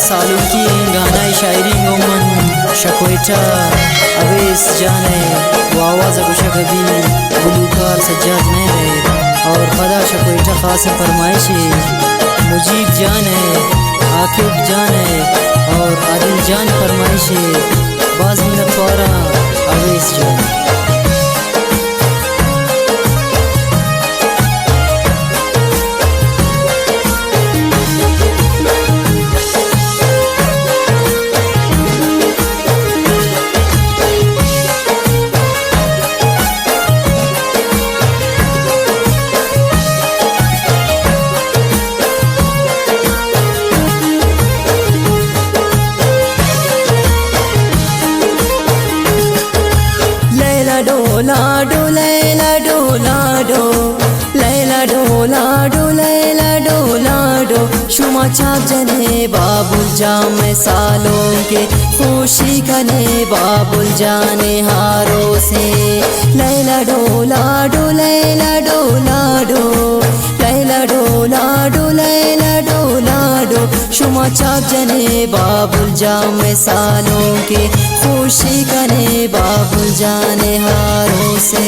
सालों की गाना शायरी मोमन शकोइटा अवेस जाने वो आवाज़ गुशा कभी गुलूकार सज्जाद नहीं रहे और पदा शकोइटा खास फरमाइश मुजीब जान है आकिब जान है और आदिल जान फरमाइश बाज मिनट फौरा अवेस जान लाडो लैला डो लाडो लैला डो लाडो लैला डो लाडो शुमा छाप जने बाबुल जाम सालों के खुशी कने बाबुल जाने हारों से लैला डो लाडो लैला डो लाडो लैला डो लाडो लैला डो लाडो शुमा छाप जने बाबुल जाम सालों के खुशी कने बाबुल जाने हारों से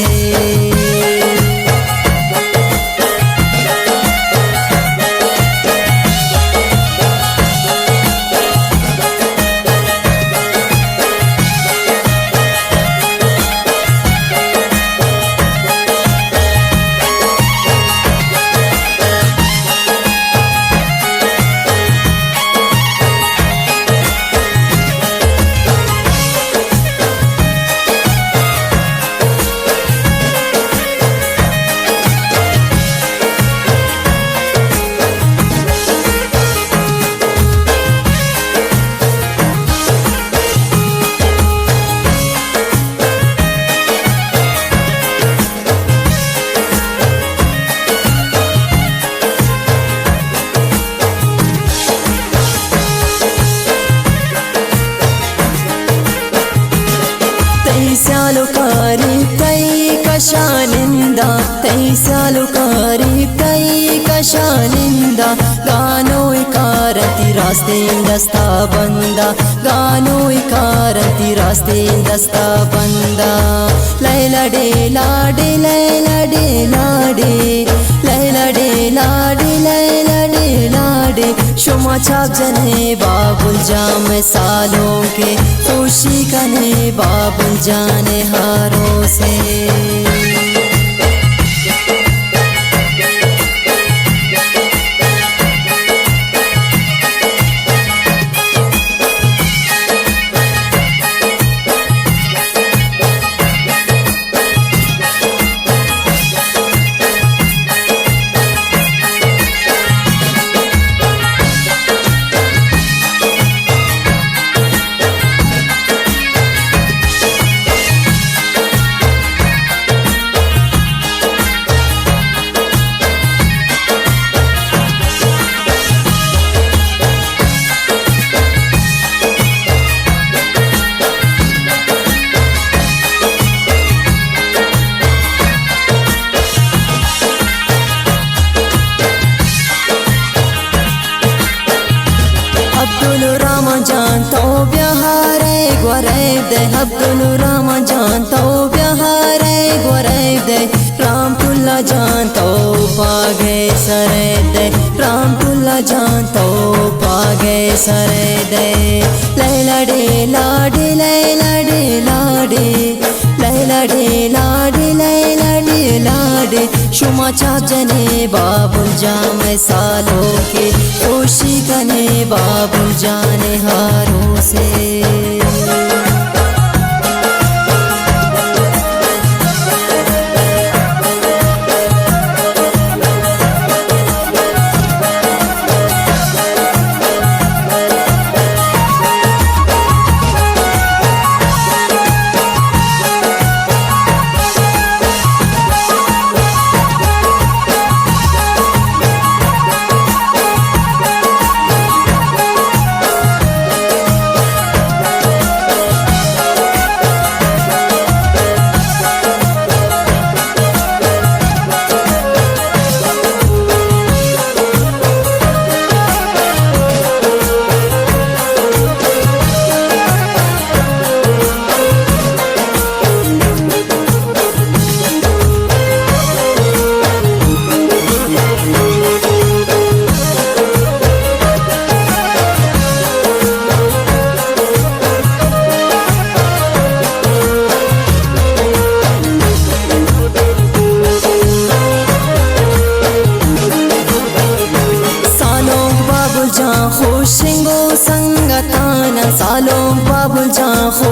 सालुकारी कई कशानिंदा तई सालुकारी कई कशानिंदा गानो इकारती रास्ते दस्ता बंदा गानो इकारती रास्ते दस्ता बंदा लैला डे लाडे लैला डे लाडे लैला डे लाडे लैला डे लाडे शुमा छाप जने बाबुल जाम सालों के खुशी कने बाबुल जाने हारों से जानता बिहार गोरैब दे अब्दुल रामा जानता बिहार गोरैब दे रामतुल्ला जानता पागे सरे दे रामतुल्ला जानता पागे सरे दे लैला डे लाडे लैला डे लाडे लैला डे लाडे लैला डे लाडे शुमा छाप जने बाबुल जाम सालों के खुशी कने बाबुल जाने हारों से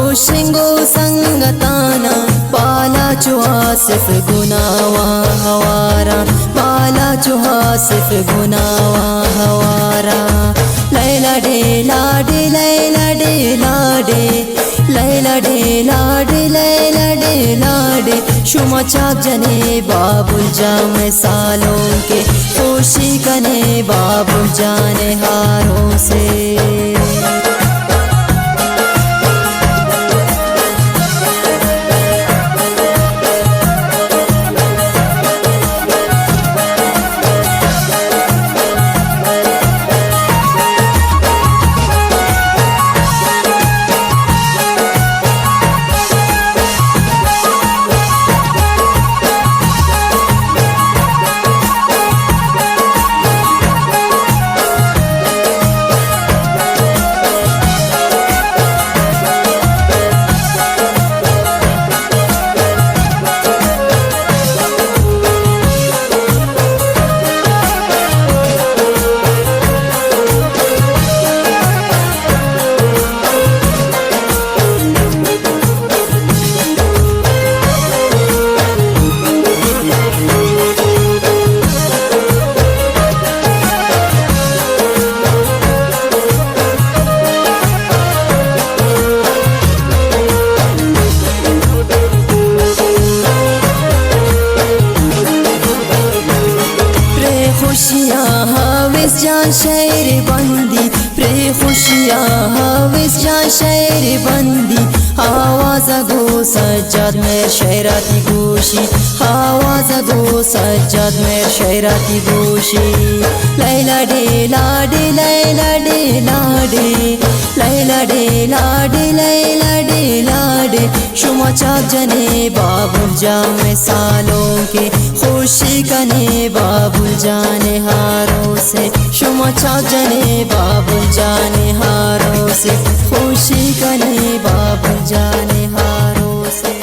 होशिंगो संगताना बाला चुहा सिफ गुनावा हवारा बाला चुहा सिफ गुनावा हवारा लैला डे लाडे लैला डे लाडे लैला डे लाडे लैला डे लाडे शुमा चाक जने बाबुल जाम सालों के खुशी कने बाबुल जाने हारों से खुशियाँ हाविस जान शहर बंदी प्रे खुशियाँ हाविस जान शहर बंदी आवाज़ गो सज्जाद में शहराती गोशी आवाज़ गो सज्जाद में शहराती गोशी लैला डे लाडे लैला डे लाडे लैला डे लाडे लैला डे लाडे शुमा चाक जने बाबुल जाम सालों के खुशी कने बाबुल जाने हारों से शुमा चाक जने बाबुल जाने हारों से खुशी कने बाबुल जाने हारों से।